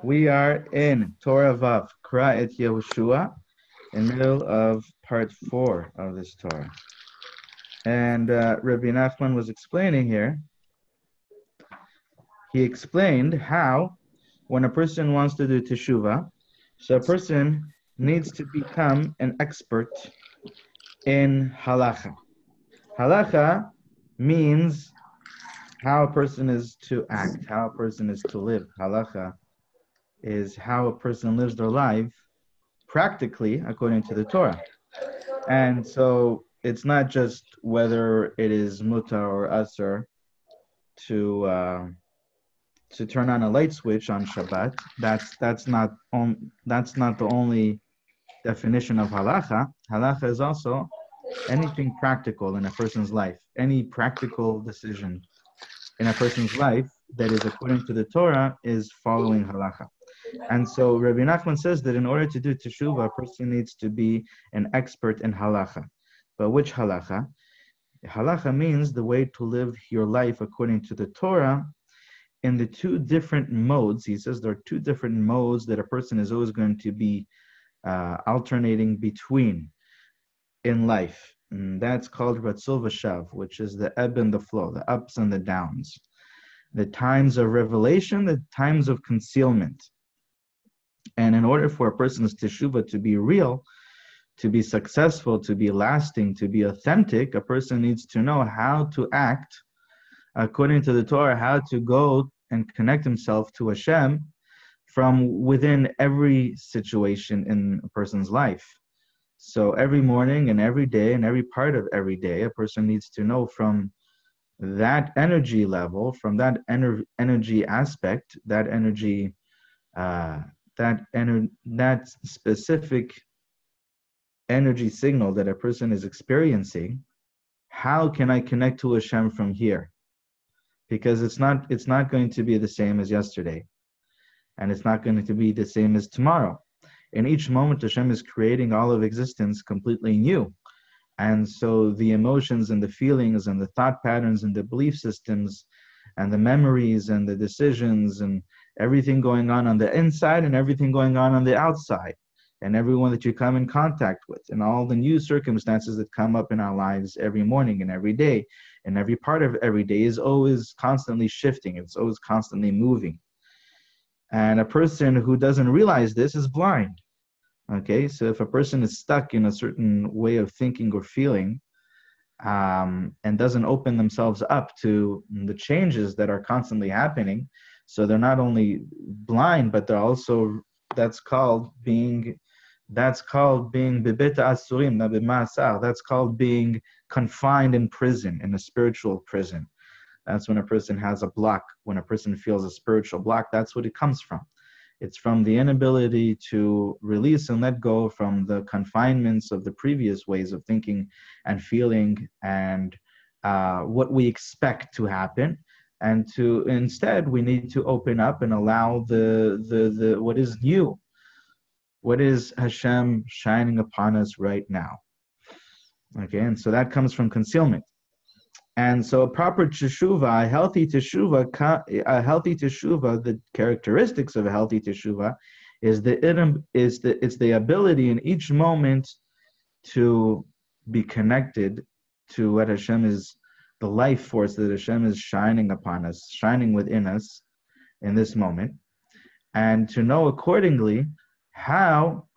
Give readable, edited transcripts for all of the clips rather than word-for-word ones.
We are in Torah Vav, Kra Et Yehoshua, in the middle of part 4 of this Torah. And Rabbi Nachman was explaining here, he explained how when a person wants to do teshuvah, so a person needs to become an expert in halacha. Halacha means how a person is to act, how a person is to live. Halacha is how a person lives their life practically according to the Torah. And so it's not just whether it is mutar or asr to turn on a light switch on Shabbat. That's not the only definition of halacha. Halacha is also anything practical in a person's life, any practical decision in a person's life that is according to the Torah is following halacha. And so Rabbi Nachman says that in order to do teshuvah, a person needs to be an expert in halacha. But which halacha? Halacha means the way to live your life according to the Torah in the two different modes. He says there are two different modes that a person is always going to be alternating between in life. And that's called Ratzul V'Shav, which is the ebb and the flow, the ups and the downs. The times of revelation, the times of concealment. And in order for a person's teshuvah to be real, to be successful, to be lasting, to be authentic, a person needs to know how to act according to the Torah, how to go and connect himself to Hashem from within every situation in a person's life. So every morning and every day and every part of every day, a person needs to know from that energy level, from that energy aspect, that energy, that specific energy signal that a person is experiencing, how can I connect to Hashem from here? Because it's not going to be the same as yesterday, and it's not going to be the same as tomorrow. In each moment, Hashem is creating all of existence completely new. And so the emotions and the feelings and the thought patterns and the belief systems and the memories and the decisions and everything going on the inside and everything going on the outside, and everyone that you come in contact with, and all the new circumstances that come up in our lives every morning and every day, and every part of every day is always constantly shifting. It's always constantly moving. And a person who doesn't realize this is blind. Okay, so if a person is stuck in a certain way of thinking or feeling, and doesn't open themselves up to the changes that are constantly happening, so they're not only blind, but they're also, that's called being bibeta asurim, nabima'asar. That's called being confined in prison, in a spiritual prison. That's when a person has a block, when a person feels a spiritual block, that's what it comes from. It's from the inability to release and let go from the confinements of the previous ways of thinking and feeling and what we expect to happen. And to instead, we need to open up and allow the what is new. What is Hashem shining upon us right now? Okay, and so that comes from concealment. And so a proper teshuvah, a healthy teshuvah, the characteristics of a healthy teshuvah is it's the ability in each moment to be connected to what Hashem is, the life force that Hashem is shining upon us, shining within us in this moment, and to know accordingly how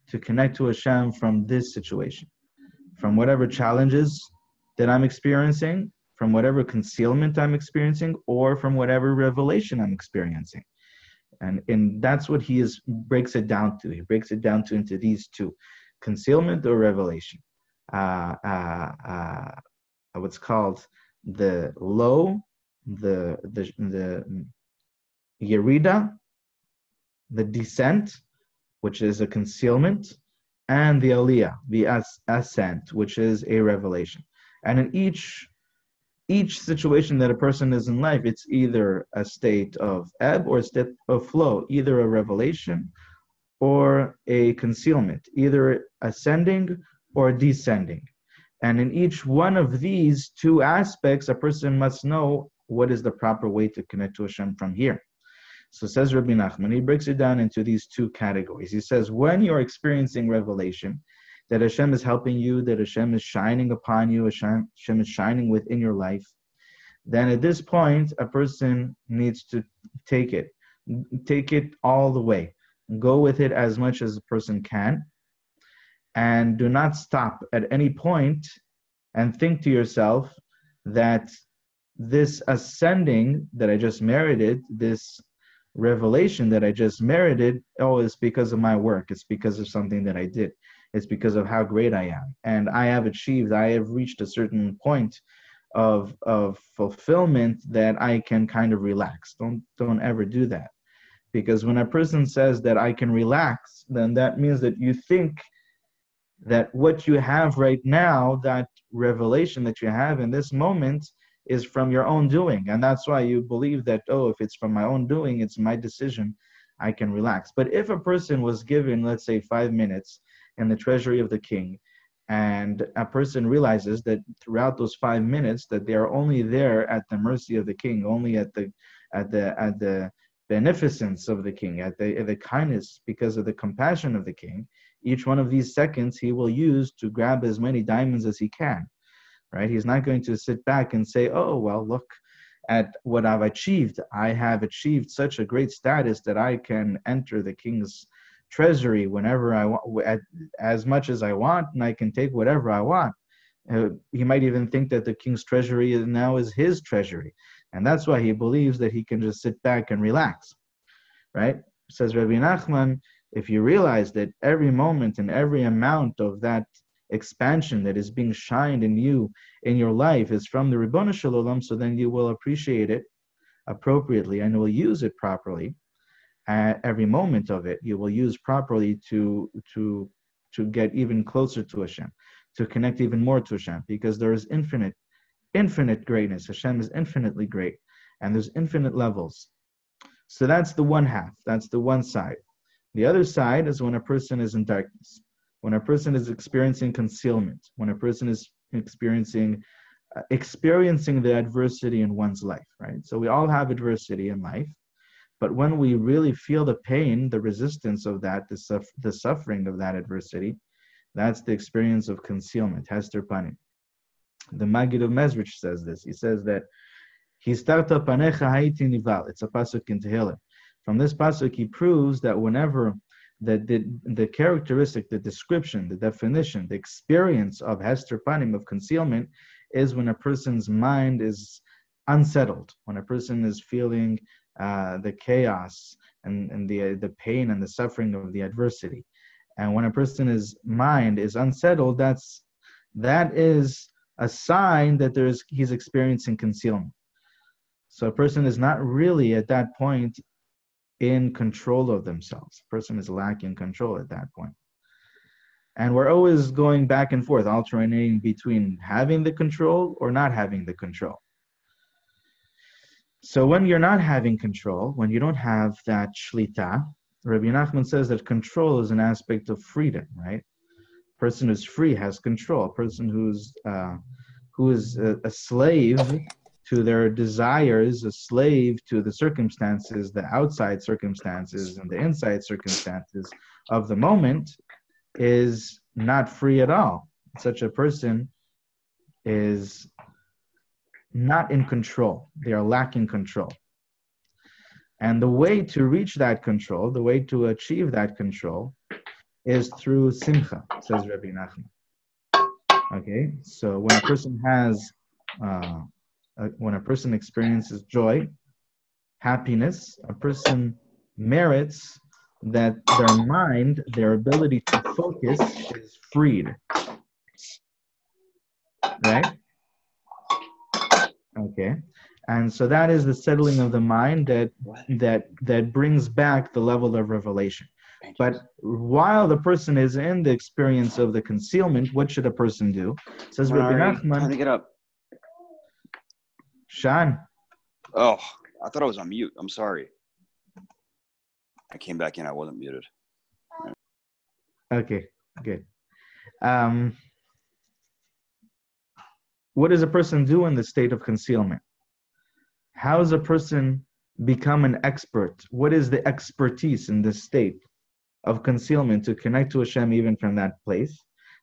to connect to Hashem from this situation, from whatever challenges that I'm experiencing, from whatever concealment I'm experiencing, or from whatever revelation I'm experiencing. And that's what he breaks it down to. He breaks it down to into these two, concealment or revelation. What's called the low, the yerida, the descent, which is a concealment, and the aliyah, the ascent, which is a revelation. And in each situation that a person is in life, it's either a state of ebb or a state of flow, either a revelation or a concealment, either ascending or descending. And in each one of these two aspects, a person must know what is the proper way to connect to Hashem from here. So says Rabbi Nachman, he breaks it down into these two categories. He says, when you're experiencing revelation, that Hashem is helping you, that Hashem is shining upon you, Hashem is shining within your life, then at this point, a person needs to take it all the way. Go with it as much as a person can, and do not stop at any point and think to yourself that this ascending that I just merited, this revelation that I just merited, oh, it's because of my work. It's because of something that I did. It's because of how great I am. And I have reached a certain point of fulfillment that I can kind of relax. Don't ever do that. Because when a person says that I can relax, then that means that you think that what you have right now, that revelation that you have in this moment, is from your own doing. And that's why you believe that, oh, if it's from my own doing, it's my decision, I can relax. But if a person was given, let's say, 5 minutes in the treasury of the king, and a person realizes that throughout those 5 minutes that they are only there at the mercy of the king, only at the beneficence of the king, at the kindness, because of the compassion of the king, each one of these seconds he will use to grab as many diamonds as he can. Right? He's not going to sit back and say, oh, well, look at what I've achieved. I have achieved such a great status that I can enter the king's treasury whenever I want, as much as I want, and I can take whatever I want. He might even think that the king's treasury now is his treasury. And that's why he believes that he can just sit back and relax. Right? Says Rabbi Nachman, if you realize that every moment and every amount of that expansion that is being shined in you, in your life, is from the Ribono Shel Olam, so then you will appreciate it appropriately and will use it properly. Every moment of it, you will use properly to get even closer to Hashem, to connect even more to Hashem, because there is infinite greatness. Hashem is infinitely great, and there's infinite levels. So that's the one half, that's the one side. The other side is when a person is in darkness, when a person is experiencing concealment, when a person is experiencing the adversity in one's life, right? So we all have adversity in life, but when we really feel the pain, the resistance of that, the suffering of that adversity, that's the experience of concealment, Hester Panim. The Maggid of Mezrich says this. He says that Histarta panecha haiti nival. It's a pasuk in Tehillim. From this pasuk, he proves that whenever the characteristic, the description, the definition, the experience of Hester Panim, of concealment, is when a person's mind is unsettled, when a person is feeling the chaos and the pain and the suffering of the adversity. And when a person's mind is unsettled, that is a sign that he's experiencing concealment. So a person is not really at that point in control of themselves. A person is lacking control at that point. And we're always going back and forth, alternating between having the control or not having the control. So when you're not having control, when you don't have that shlita, Rabbi Nachman says that control is an aspect of freedom, right? A person who's free has control. A person who is a slave to their desires, a slave to the circumstances, the outside circumstances and the inside circumstances of the moment, is not free at all. Such a person is not in control. They are lacking control. And the way to reach that control, the way to achieve that control, is through simcha, says Rabbi Nachman. Okay, so when a person when a person experiences joy, happiness, a person merits that their mind, their ability to focus, is freed. Right? Okay. And so that is the settling of the mind that brings back the level of revelation. But while the person is in the experience of the concealment, what should a person do? It says Rabbi Nachman. Time to get up. Shan. Oh, I thought I was on mute. I'm sorry. I came back in. I wasn't muted. Okay, good. What does a person do in the state of concealment? How is a person become an expert? What is the expertise in this state of concealment to connect to Hashem even from that place?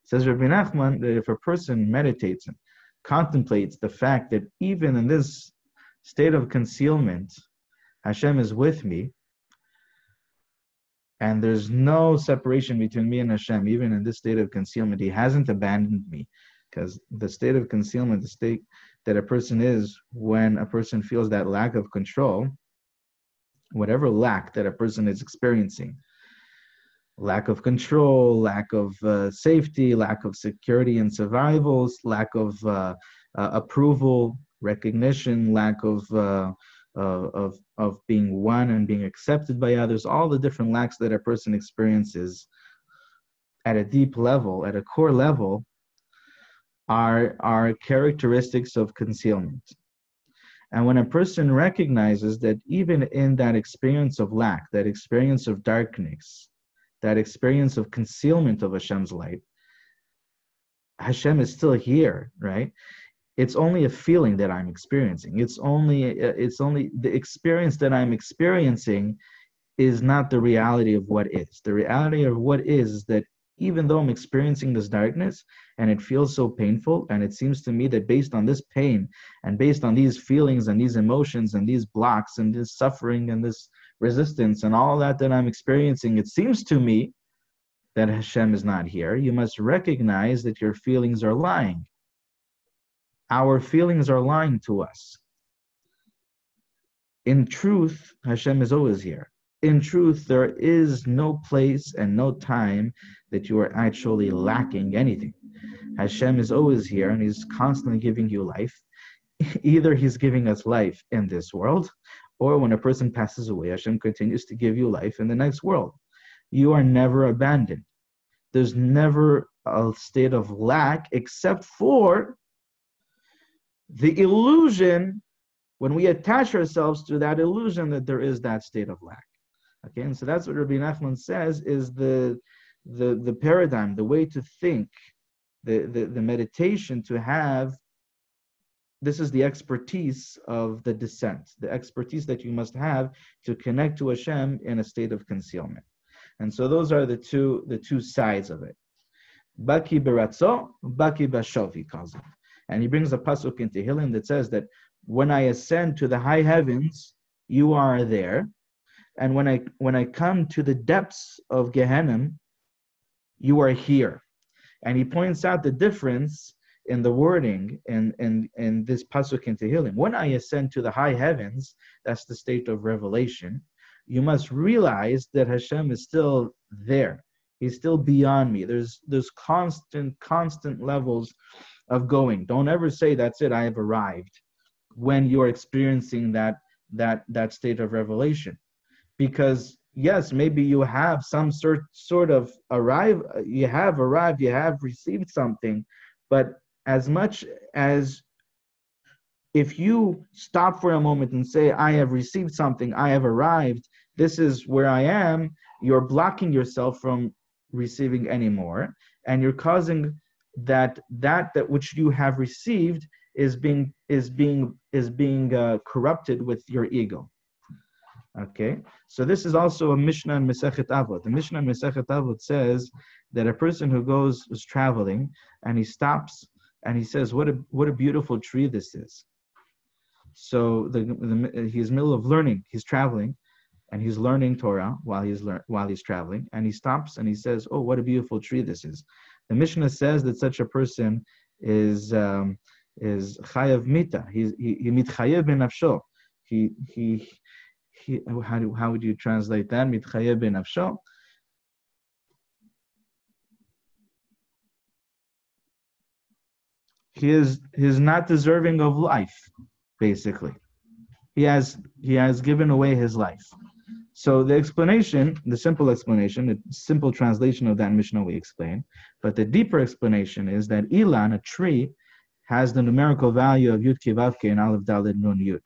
Says Rabbi Nachman that if a person meditates and contemplates the fact that even in this state of concealment, Hashem is with me, and there's no separation between me and Hashem, even in this state of concealment, He hasn't abandoned me. Because the state of concealment, the state that a person is when a person feels that lack of control, whatever lack that a person is experiencing, lack of control, lack of safety, lack of security and survival, lack of approval, recognition, lack of being one and being accepted by others, all the different lacks that a person experiences at a deep level, at a core level, are characteristics of concealment. And when a person recognizes that even in that experience of lack, that experience of darkness, that experience of concealment of Hashem's light, Hashem is still here, right? It's only a feeling that I'm experiencing. It's only the experience that I'm experiencing is not the reality of what is. The reality of what is that even though I'm experiencing this darkness and it feels so painful, and it seems to me that based on this pain and based on these feelings and these emotions and these blocks and this suffering and this resistance and all that I'm experiencing, it seems to me that Hashem is not here. You must recognize that your feelings are lying. Our feelings are lying to us. In truth, Hashem is always here. In truth, there is no place and no time that you are actually lacking anything. Hashem is always here and He's constantly giving you life. Either He's giving us life in this world, or when a person passes away, Hashem continues to give you life in the next world. You are never abandoned. There's never a state of lack except for the illusion, when we attach ourselves to that illusion that there is that state of lack. Okay, and so that's what Rabbi Nachman says is the paradigm, the way to think, the meditation to have. This is the expertise of the descent, the expertise that you must have to connect to Hashem in a state of concealment. And so those are the two sides of it. Baki beratzo, baki bashov, he calls it. And he brings a pasuk in Tehillim that says that when I ascend to the high heavens, you are there. And when I come to the depths of Gehenna, you are here. And he points out the difference in the wording in this pasuk in Tehillim. When I ascend to the high heavens, that's the state of revelation, you must realize that Hashem is still there. He's still beyond me. There's constant levels of going. Don't ever say, that's it, I have arrived, when you're experiencing that state of revelation. Because yes, maybe you have some sort of arrived, you have received something, but as much as if you stop for a moment and say, I have received something, I have arrived, this is where I am, you're blocking yourself from receiving anymore, and you're causing that which you have received is being corrupted with your ego. Okay, so this is also a Mishnah in Masechet Avot. The Mishnah in Masechet Avot says that a person who is traveling and he stops and he says, "What a beautiful tree this is." So he's in the middle of learning. He's traveling, and he's learning Torah while he's traveling, and he stops and he says, "Oh, what a beautiful tree this is." The Mishnah says that such a person is chayav mita. He mitchayev benafsho. How would you translate that? Mitchayev benafsho. He is not deserving of life, basically. He has given away his life. So the explanation, the simple explanation, the simple translation of that Mishnah we explain, but the deeper explanation is that Ilan, a tree, has the numerical value of Yud Kei Vav Kei and Aleph Daled Nun Yud.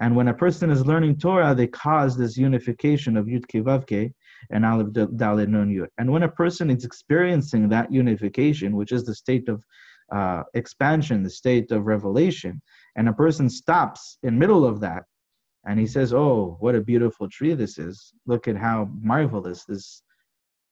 And when a person is learning Torah, they cause this unification of Yud Kei Vav Kei and Aleph Daled Nun Yud. And when a person is experiencing that unification, which is the state of expansion, the state of revelation, and a person stops in middle of that, and he says, oh, what a beautiful tree this is. Look at how marvelous this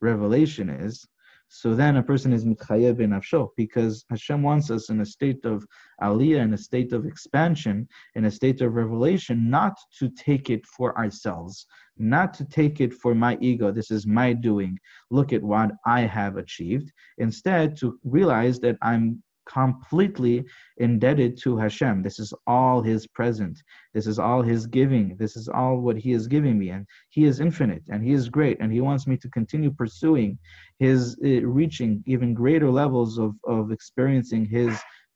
revelation is. So then a person is mitchayev b'nafsho, because Hashem wants us in a state of aliyah, in a state of expansion, in a state of revelation, not to take it for ourselves, not to take it for my ego. This is my doing. Look at what I have achieved. Instead, to realize that I'm completely indebted to Hashem. This is all His present. This is all His giving. This is all what He is giving me. And He is infinite and He is great. And He wants me to continue pursuing His, reaching even greater levels of experiencing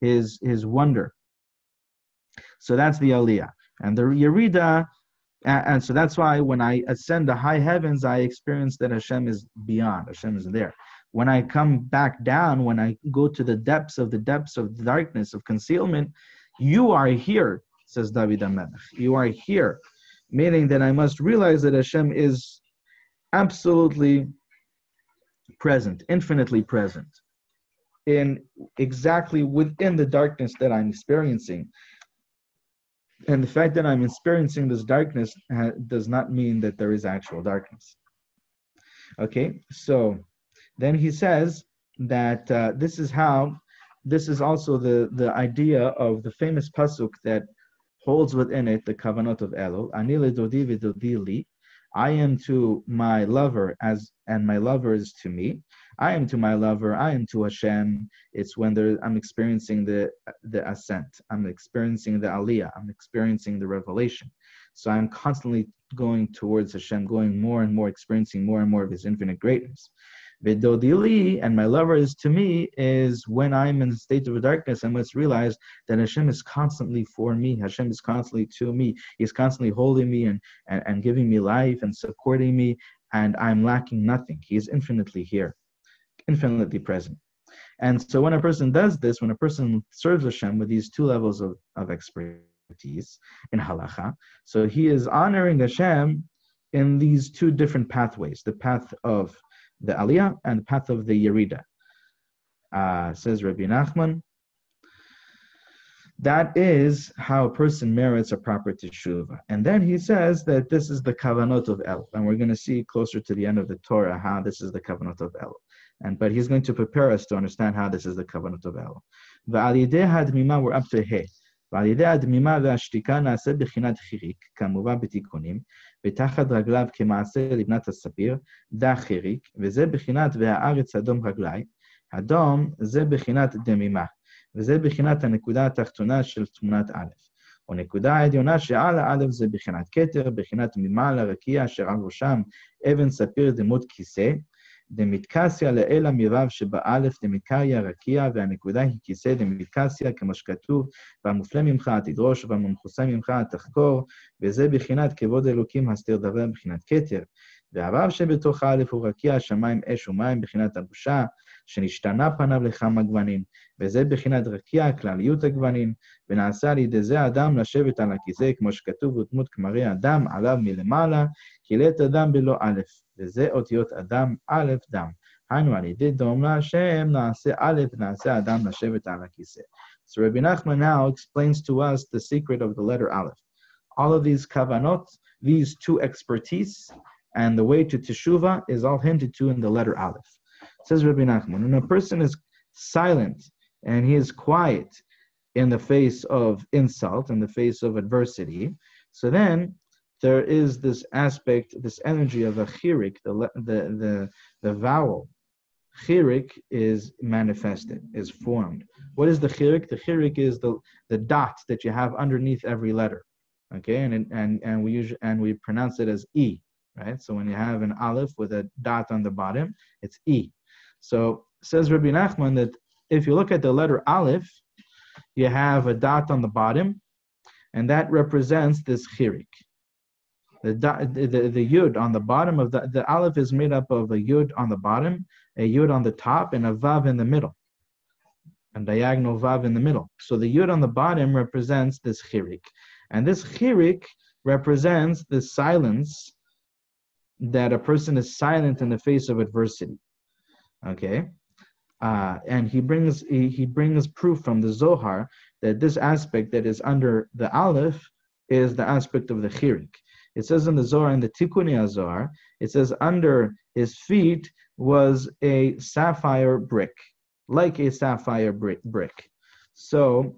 His wonder. So that's the Aliyah. And the Yerida, and so that's why when I ascend the high heavens, I experience that Hashem is beyond. Hashem is there. When I come back down, when I go to the depths of darkness, of concealment, you are here, says David HaMelech. You are here, meaning that I must realize that Hashem is absolutely present, infinitely present, in exactly within the darkness that I'm experiencing. And the fact that I'm experiencing this darkness does not mean that there is actual darkness. Okay, so then he says that this is also the idea of the famous pasuk that holds within it the kavanot of Elul. Ani ledodi v'dodi li. I am to my lover and my lover is to me. I am to my lover, I am to Hashem. It's when I'm experiencing the ascent. I'm experiencing the aliyah. I'm experiencing the revelation. So I'm constantly going towards Hashem, going more and more, experiencing more and more of His infinite greatness. V'dodili, and my lover is to me, is when I'm in the state of darkness, I must realize that Hashem is constantly for me. Hashem is constantly to me. He's constantly holding me and giving me life and supporting me, and I'm lacking nothing. He is infinitely here, infinitely present. And so when a person does this, when a person serves Hashem with these two levels of expertise in halacha, so he is honoring Hashem in these two different pathways, the path of the aliyah and the path of the yerida. Says Rabbi Nachman, that is how a person merits a proper teshuvah. And then he says that this is the kavanot of El. And we're going to see closer to the end of the Torah how this is the kavanot of El. But he's going to prepare us to understand how this is the kavanot of El. V'al yidei hadmima, we're up to He. ועל ידי הדמימה והשתיקה נעשה בחינת חיריק, כמובן בתיקונים, ותחת רגליו כמעשה לבנת הספיר, דה חיריק, וזה בחינת והארץ אדום רגלי, אדום זה בחינת דמימה, וזה בחינת הנקודה התחתונה של תמונת א', ונקודה העליונה שעל האלף זה בחינת כתר, בחינת ממעלה רקיע אשר על ראשם אבן ספיר דמות כיסא, דמתקסיה לאל המירב שבאלף דמתקריה רקיע, והנקודה היא כיסא דמתקסיה, כמו שכתוב, והמופלא ממך תדרוש, והמנחוסה ממך תחקור, וזה בחינת כבוד אלוקים הסתר דבר בחינת כתר. והרב שבתוך האלף הוא רקיע, שמיים אש ומים בחינת הבושה, שנשתנה פניו לכמה גוונים, וזה בחינת רקיע, כלליות הגוונים, ונעשה על ידי זה אדם לשבת על הכיסא, כמו שכתוב, ודמות כמרי אדם עליו מלמעלה, קילט אדם בלא א', וזה אותיות אדם א' דם. היינו על ידי דום להשם, נעשה א', נעשה אדם לשבת על הכיסא. So Rabbi Nachman now explains to us the secret of the letter Aleph. All of these kavanot, these two expertise, and the way to teshuvah is all hinted to in the letter Aleph. Says Rabbi Nachman, when a person is silent and he is quiet in the face of insult, in the face of adversity, so then there is this aspect, this energy of a chirik, the vowel. Chirik is manifested, is formed. What is the chirik? The chirik is the dot that you have underneath every letter. Okay, and we pronounce it as E. Right? So when you have an aleph with a dot on the bottom, it's E. So says Rabbi Nachman that if you look at the letter aleph, you have a dot on the bottom, and that represents this chirik. The yud on the bottom of the aleph is made up of a yud on the bottom, a yud on the top, and a vav in the middle, a diagonal vav in the middle. So the yud on the bottom represents this chirik, and this chirik represents the silence, that a person is silent in the face of adversity. Okay, and he brings proof from the Zohar that this aspect that is under the Aleph is the aspect of the chirik. It says in the Zohar, in the Tikkuni Zohar, it says under his feet was a sapphire brick, like a sapphire brick. So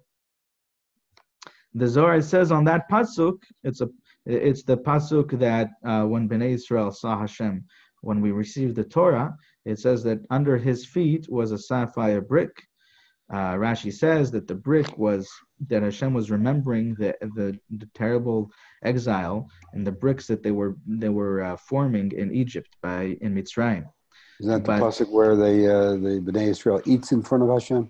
the Zohar says on that pasuk, it's the pasuk that when Bnei Israel saw Hashem, when we received the Torah, it says that under his feet was a sapphire brick. Rashi says that the brick was that Hashem was remembering the terrible exile and the bricks that they were forming in Egypt in Mitzrayim. Is that the pasuk where the Bnei Israel eats in front of Hashem?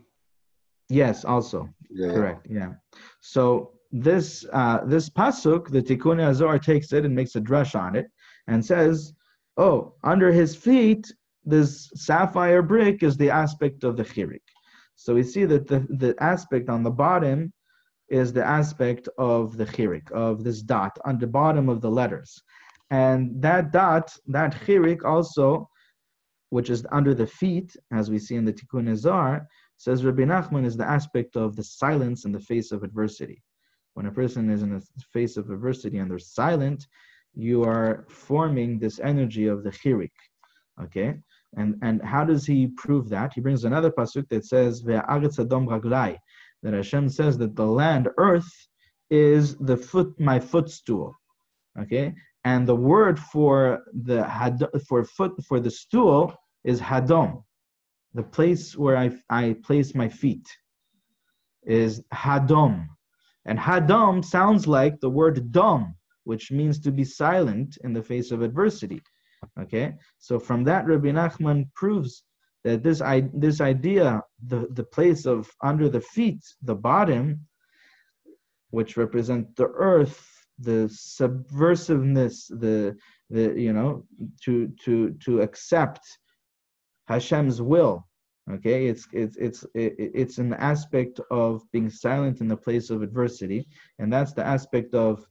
Yes, also correct. Yeah. So this pasuk, the Tikkun Zohar takes it and makes a drush on it and says, "Oh, under his feet, this sapphire brick is the aspect of the chirik." So we see that the aspect on the bottom is the aspect of the chirik, of this dot on the bottom of the letters. And that dot, that chirik also, which is under the feet, as we see in the Tikkun Zohar, says Rabbi Nachman is the aspect of the silence in the face of adversity. When a person is in the face of adversity and they're silent, you are forming this energy of the chirik. Okay? And how does he prove that? He brings another pasuk that says, "Ve'aretz adom raglai," that Hashem says that the land, earth, is my footstool. Okay, and the word for the stool is hadom. The place where I place my feet is hadom, and hadom sounds like the word dom, which means to be silent in the face of adversity. Okay, so from that, Rabbi Nachman proves that this idea, the place of under the feet, the bottom, which represent the earth, the subversiveness, to accept Hashem's will. Okay, it's an aspect of being silent in the place of adversity, and that's the aspect of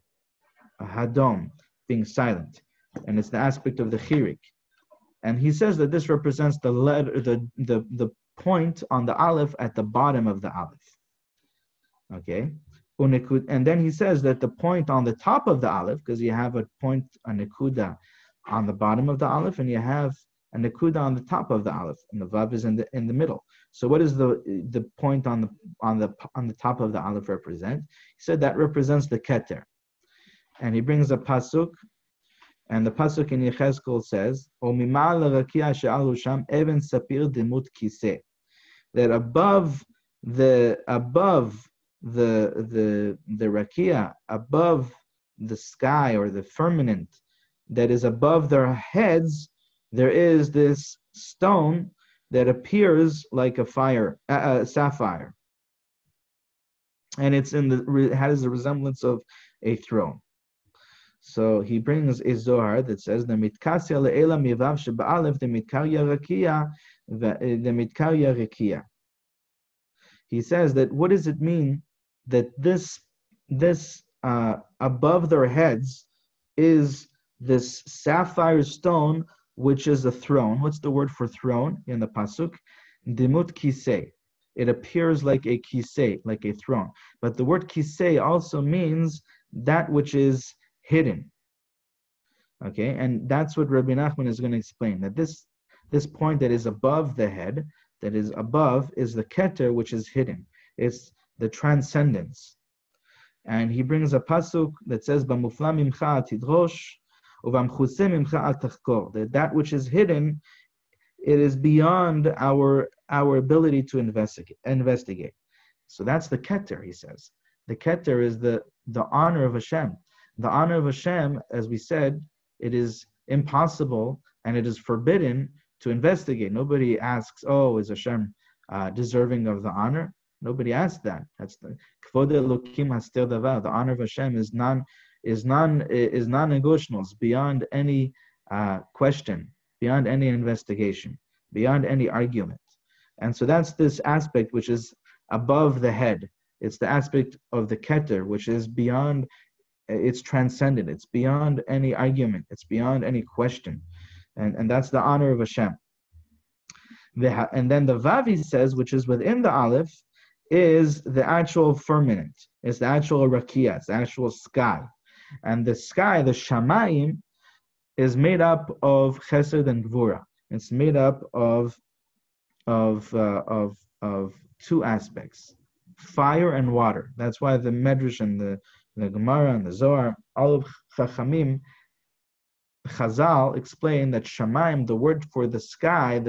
hadom, being silent. And it's the aspect of the chirik. And he says that this represents the letter, the point on the aleph at the bottom of the aleph. Okay? And then he says that the point on the top of the aleph, because you have a point, a nekuda, on the bottom of the aleph, and you have a nekuda on the top of the aleph, and the vav is in the middle. So what does the point on the top of the aleph represent? He said that represents the keter. And he brings a pasuk. And the pasuk in Yechezkel says, that above the rakia, above the sky or the firmament that is above their heads, there is this stone that appears like a sapphire, and it has the resemblance of a throne. So he brings a Zohar that says the mitkasya le'ela mivav sheba'alef the mitkarya rakia the mitkarya rakia. He says that what does it mean that this above their heads is this sapphire stone, which is a throne. What's the word for throne in the pasuk? Dimut kisei. It appears like a kisei, like a throne. But the word kisei also means that which is hidden. Okay, and that's what Rabbi Nachman is going to explain, that this point that is above the head, that is above, is the keter, which is hidden. It's the transcendence. And he brings a pasuk that says, "B'mufla mimcha tidrosh, u'b'mchuseh mimcha al tachkor," that which is hidden, it is beyond our ability to investigate. So that's the keter, he says. The keter is the honor of Hashem. The honor of Hashem, as we said, it is impossible and it is forbidden to investigate. Nobody asks, "Oh, is Hashem deserving of the honor?" Nobody asks that. That's the kvod Elokim haster davar. The honor of Hashem is non-negotiable. It's beyond any question, beyond any investigation, beyond any argument. And so that's this aspect which is above the head. It's the aspect of the keter, which is beyond. It's transcendent. It's beyond any argument. It's beyond any question. And that's the honor of Hashem. And then the Vavi says, which is within the Aleph, is the actual firmament. It's the actual rakia. It's the actual sky. And the sky, the shamayim, is made up of chesed and gvura. It's made up of two aspects, fire and water. That's why the Medrash and the Gemara and the Zohar, all of Chachamim, Chazal explain that shamayim, the word for the sky,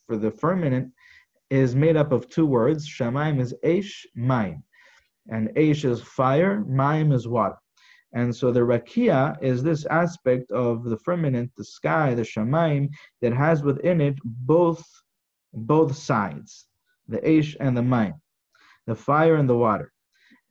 for the firmament, is made up of two words. Shamayim is eish, mayim. And eish is fire, mayim is water. And so the rakia is this aspect of the firmament, the sky, the shamayim, that has within it both sides, the eish and the mayim, the fire and the water.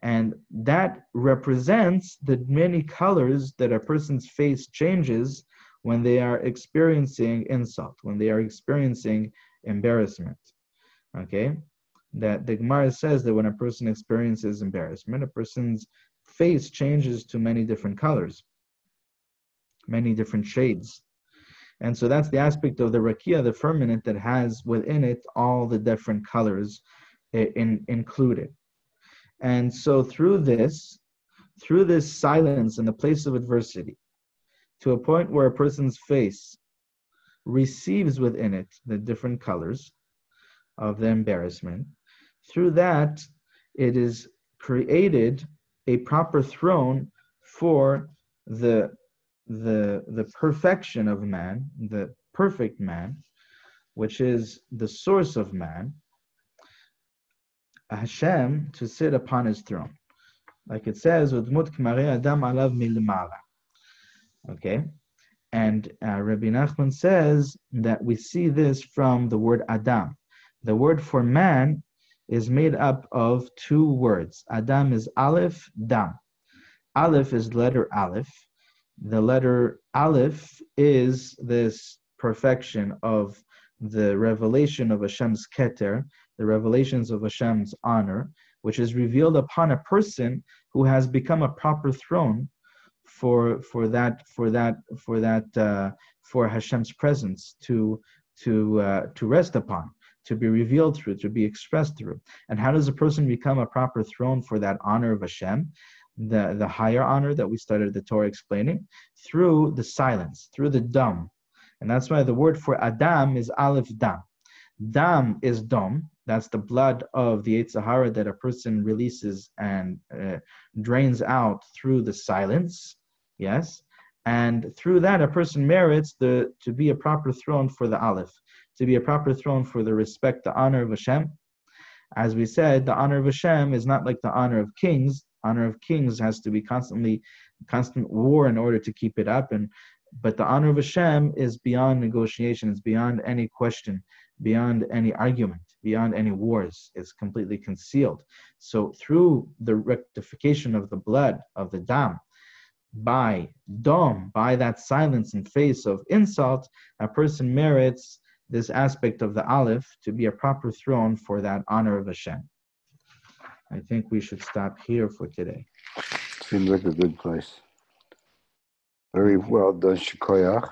And that represents the many colors that a person's face changes when they are experiencing insult, when they are experiencing embarrassment. Okay? That the Gemara says that when a person experiences embarrassment, a person's face changes to many different colors, many different shades. And so that's the aspect of the rakia, the firmament, that has within it all the different colors included. And so through this silence in the place of adversity, to a point where a person's face receives within it the different colors of the embarrassment, through that it is created a proper throne for the perfection of man, the perfect man, which is the source of man, Hashem, to sit upon his throne. Like it says, Udmut k'marei adam alav milmala. Okay? And Rabbi Nachman says that we see this from the word Adam. The word for man is made up of two words. Adam is Aleph, Dam. Aleph is letter Aleph. The letter Aleph is this perfection of the revelation of Hashem's Keter, the revelations of Hashem's honor, which is revealed upon a person who has become a proper throne for Hashem's presence to rest upon, to be revealed through, to be expressed through. And how does a person become a proper throne for that honor of Hashem, the higher honor that we started the Torah explaining? Through the silence, through the dam. And that's why the word for Adam is Aleph Dam. Dam is dom. That's the blood of the Yetzer Hara that a person releases and drains out through the silence. Yes. And through that, a person merits to be a proper throne for the Aleph, to be a proper throne for the respect, the honor of Hashem. As we said, the honor of Hashem is not like the honor of kings. Honor of kings has to be constant war in order to keep it up. But the honor of Hashem is beyond negotiation. It's beyond any question, beyond any argument, beyond any wars. It's completely concealed. So through the rectification of the blood, of the dam, by that silence in face of insult, a person merits this aspect of the Aleph to be a proper throne for that honor of Hashem. I think we should stop here for today. Seems like a good place. Very well done, Shikoyach.